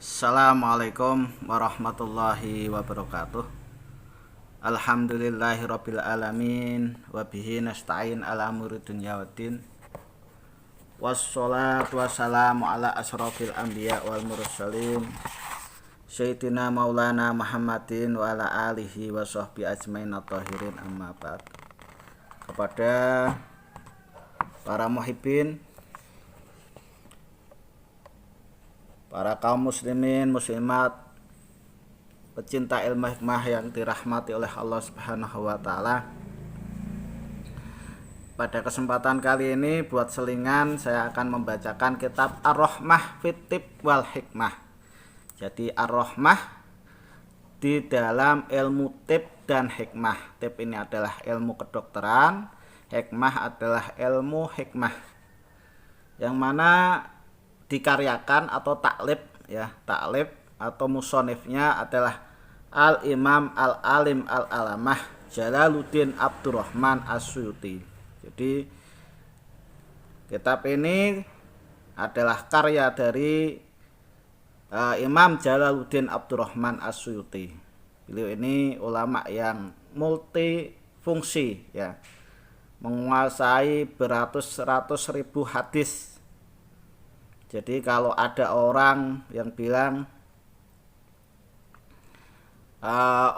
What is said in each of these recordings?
Assalamualaikum warahmatullahi wabarakatuh. Alhamdulillahirabbil alamin wa bihi nasta'in ala umuri dunya waddin. Wassalatu wassalamu ala asrofil anbiya wal mursalin Sayyidina Maulana Muhammadin wa ala alihi wa sahbihi ajmain at-tahirin, amma ba'd. Kepada para muhibbin, para kaum muslimin, muslimat, pecinta ilmu hikmah yang dirahmati oleh Allah Subhanahu wa taala. Pada kesempatan kali ini buat selingan saya akan membacakan kitab Ar-Rahmah fit Tib wal Hikmah. Jadi Ar-Rahmah di dalam ilmu tib dan hikmah. Tib ini adalah ilmu kedokteran, hikmah adalah ilmu hikmah. Yang mana dikaryakan atau taklif atau musonifnya adalah Al-Imam Al-Alim Al-Alamah Jalaluddin Abdurrahman As-Suyuti. Jadi kitab ini adalah karya dari Imam Jalaluddin Abdurrahman As-Suyuti. Beliau ini ulama yang multifungsi, menguasai beratus-ratus ribu hadis. Jadi kalau ada orang yang bilang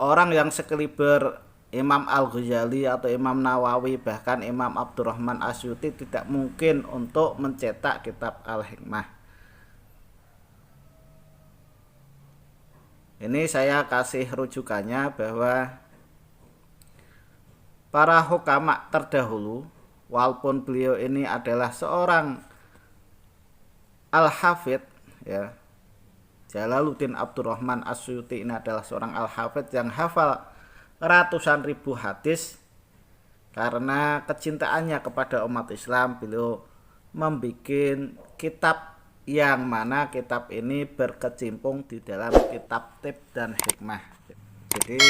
orang yang sekaliber Imam Al-Ghazali atau Imam Nawawi, bahkan Imam Abdurrahman As-Suyuti tidak mungkin untuk mencetak kitab Al-Hikmah. Ini saya kasih rujukannya bahwa para hukama terdahulu, walaupun beliau ini adalah seorang Al-Hafidh, Jalaluddin Abdurrahman As-Suyuti ini adalah seorang Al-Hafidh yang hafal ratusan ribu hadis. Karena kecintaannya kepada umat Islam, beliau membuat kitab yang mana kitab ini berkecimpung di dalam kitab tib dan hikmah. Jadi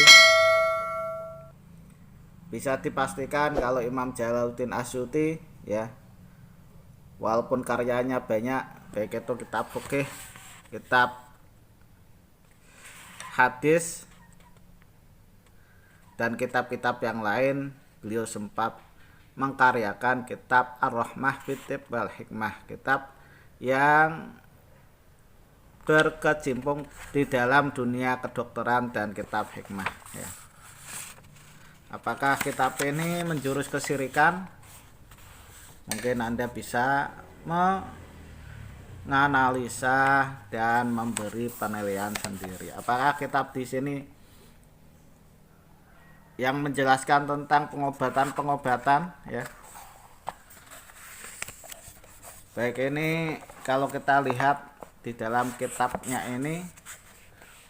bisa dipastikan kalau Imam Jalaluddin As-Suyuti, walaupun karyanya banyak, baik itu kitab fikih, kitab hadis, dan kitab-kitab yang lain, beliau sempat mengkaryakan kitab Ar-Rahmah fit Tib wal Hikmah, kitab yang berkecimpung di dalam dunia kedokteran dan kitab hikmah. Apakah kitab ini menjurus kesyirikan? Mungkin Anda bisa menganalisa dan memberi penilaian sendiri. Apakah kitab di sini yang menjelaskan tentang pengobatan-pengobatan, Baik, ini kalau kita lihat di dalam kitabnya ini,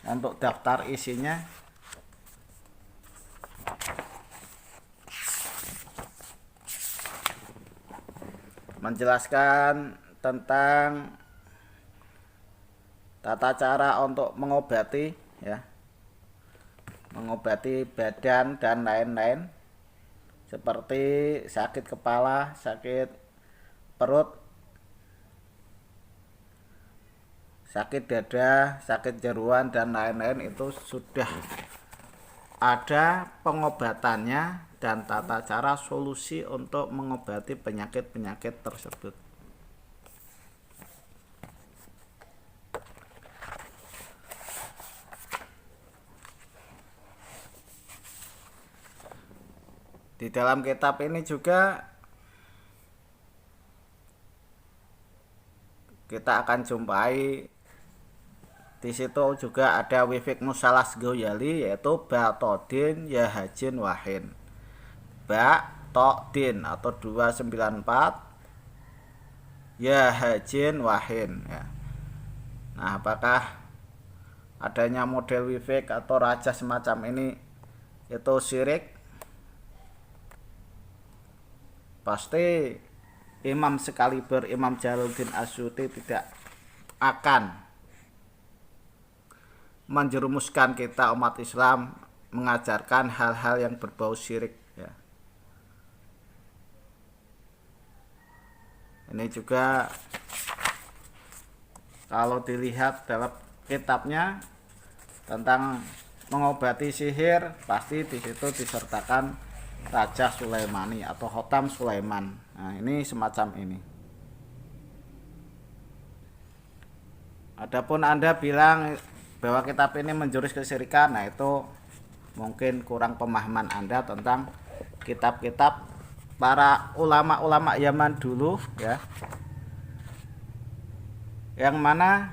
untuk daftar isinya menjelaskan tentang tata cara untuk mengobati, mengobati badan dan lain-lain, seperti sakit kepala, sakit perut, sakit dada, sakit jeruan, dan lain-lain. Itu sudah ada pengobatannya dan tata cara solusi untuk mengobati penyakit-penyakit tersebut. Di dalam kitab ini juga kita akan jumpai, di situ juga ada Wifik Musalas Goyali, yaitu Batodin Yahajin Wahin, Batodin atau 294 Yahajin Wahin. Nah, apakah adanya model Wifik atau raja semacam ini itu syirik? Pasti imam sekaliber Imam Jalaluddin As-Suyuti tidak akan menjerumuskan kita umat Islam mengajarkan hal-hal yang berbau syirik. Ini juga kalau dilihat dalam kitabnya tentang mengobati sihir, pasti di situ disertakan Raja Sulaimani atau Khotam Sulaiman. Nah, ini semacam ini. Adapun Anda bilang bahwa kitab ini menjurus kesyirikan, nah itu mungkin kurang pemahaman Anda tentang kitab-kitab para ulama-ulama Yaman dulu ya. Yang mana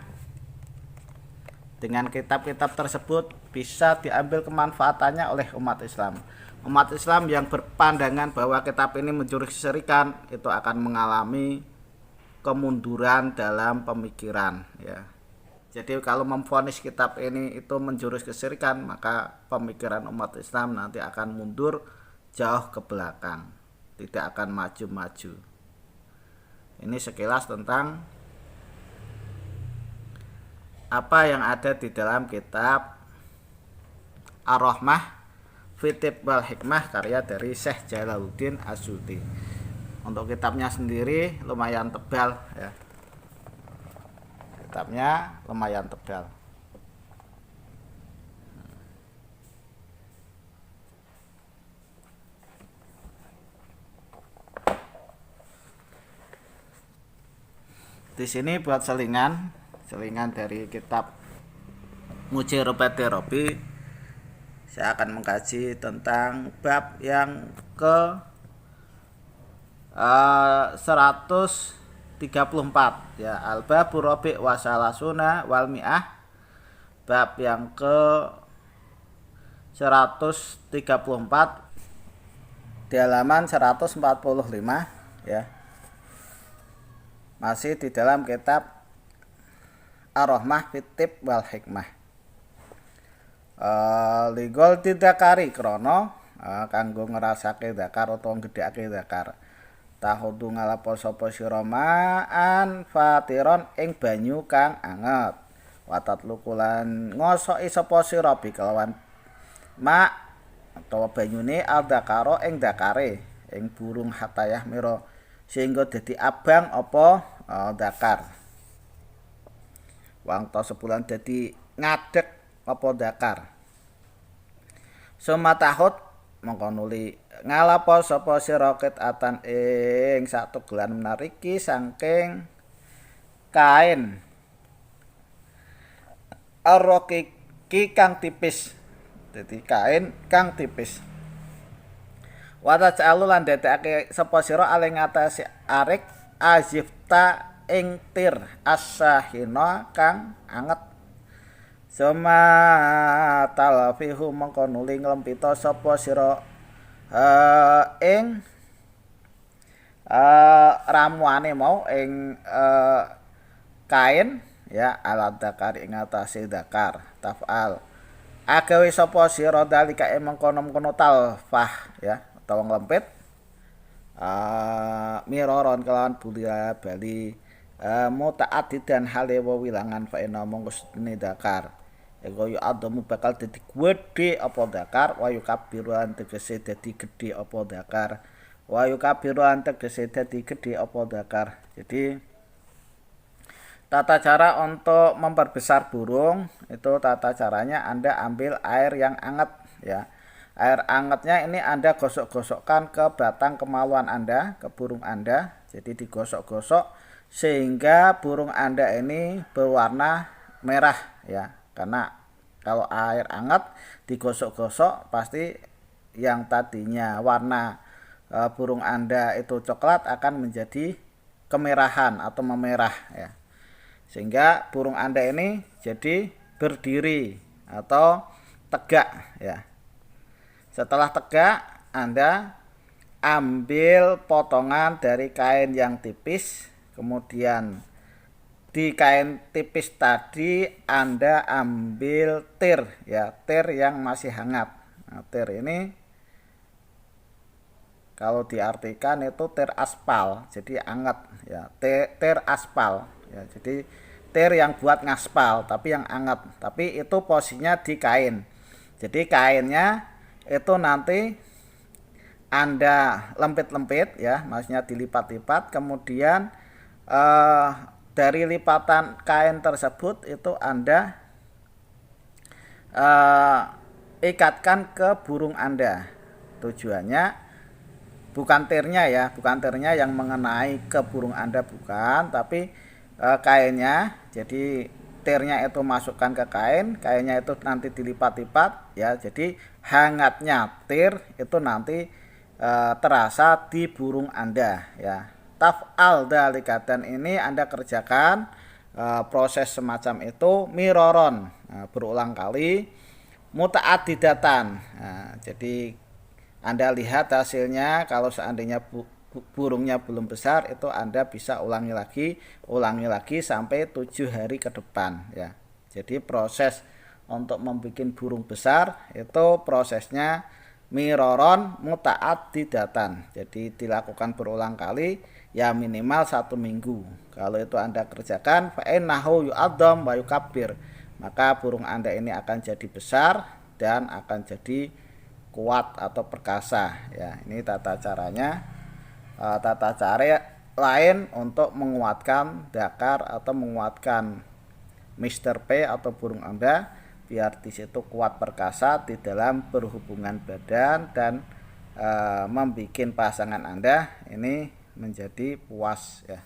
dengan kitab-kitab tersebut bisa diambil kemanfaatannya oleh umat Islam. Umat Islam yang berpandangan bahwa kitab ini menjurus kesyirikan itu akan mengalami kemunduran dalam pemikiran ya. Jadi kalau memvonis kitab ini itu menjurus kesyirikan, maka pemikiran umat Islam nanti akan mundur jauh ke belakang, tidak akan maju-maju. Ini sekilas tentang apa yang ada di dalam kitab Ar-Rahmah fi Tibb wal Hikmah karya dari Syekh Jalaluddin As-Suyuti. Untuk kitabnya sendiri lumayan tebal ya. Kitabnya lumayan tebal. Di sini buat selingan dari kitab Mujirrobat Robi, saya akan mengkaji tentang bab yang ke 134 ya, al-babu rabi' wa salasuna wal mi'ah, bab yang ke 134 di halaman 145 ya. Masih di dalam kitab Ar-Rahmah fi Tibb wal Hikmah. Ligol didakari krono kanggo ngrasake zakar utawa gedhekake zakar. Tahudu ngalapo sapa sira ma'an fatiron ing banyu kang anget. Watat lukulan ngosoki sapa sira bi kelawan ma utawa banyune al-dakaro ing dakare ing burung hatayah mira sehingga dadi abang apa dakar. Wang to sebulan dadi ngadeg apa dakar. Sumatahut mongko nuli ngalapo sapa sira atan ing satugelan menariki saking kain arraqiki kang tipis. Dadi kain kang tipis. Wata calu lan dadekake sapa sira ale ngatasi arik azifta ing tir as-sahina kang anget. Soma talfihu mongko nuli nglempita sapa sira ing ramuane mau ing kain ya alat dakar ing atase dakar tafal agawe sapa sira dalika mengkono-kono talfah ya utawa nglempit miroron kelawan bulia bali mutaaddidan hale wilangan fa ina mongko dakar ego yu adamu bakal dadi gedhe apa dakar wa yukabiruan tegese dadi gedhe apa dakar wa yukabiruan tegese dadi gedhe apa dakar. Jadi tata cara untuk memperbesar burung itu tata caranya Anda ambil air yang hangat ya. Air hangatnya ini Anda gosok-gosokkan ke batang kemaluan Anda, ke burung Anda. Jadi digosok-gosok sehingga burung Anda ini berwarna merah ya. Karena kalau air hangat digosok-gosok pasti yang tadinya warna burung Anda itu coklat akan menjadi kemerahan atau memerah ya. Sehingga burung Anda ini jadi berdiri atau tegak ya. Setelah tegak Anda ambil potongan dari kain yang tipis, kemudian di kain tipis tadi Anda ambil tir ya, tir yang masih hangat. Nah, tir ini kalau diartikan itu tir aspal, jadi hangat ya, tir aspal ya. Jadi tir yang buat ngaspal tapi yang hangat, tapi itu posisinya di kain. Jadi kainnya itu nanti Anda lempit-lempit ya, maksudnya dilipat-lipat, kemudian dari lipatan kain tersebut itu Anda eh, ikatkan ke burung Anda. Tujuannya bukan tirnya ya, bukan tirnya yang mengenai ke burung Anda, bukan, tapi kainnya. Jadi tirnya itu masukkan ke kain, kainnya itu nanti dilipat-lipat ya. Jadi hangatnya tir itu nanti terasa di burung Anda ya. Taf'al dzalika, dan ini Anda kerjakan proses semacam itu miroron, berulang kali, muta'addidatan. Jadi Anda lihat hasilnya, kalau seandainya burungnya belum besar, itu Anda bisa ulangi lagi sampai 7 hari ke depan ya. Jadi proses untuk membuat burung besar itu prosesnya miroron muta'addidatan. Jadi dilakukan berulang kali ya, minimal 1 minggu. Kalau itu Anda kerjakan, fa'innahu yu'adzam wa yukabbir, maka burung Anda ini akan jadi besar dan akan jadi kuat atau perkasa ya. Ini tata caranya. Tata cara lain untuk menguatkan dakar atau menguatkan Mr. P atau burung Anda biar di situ kuat perkasa di dalam berhubungan badan dan membuat pasangan Anda ini menjadi puas ya.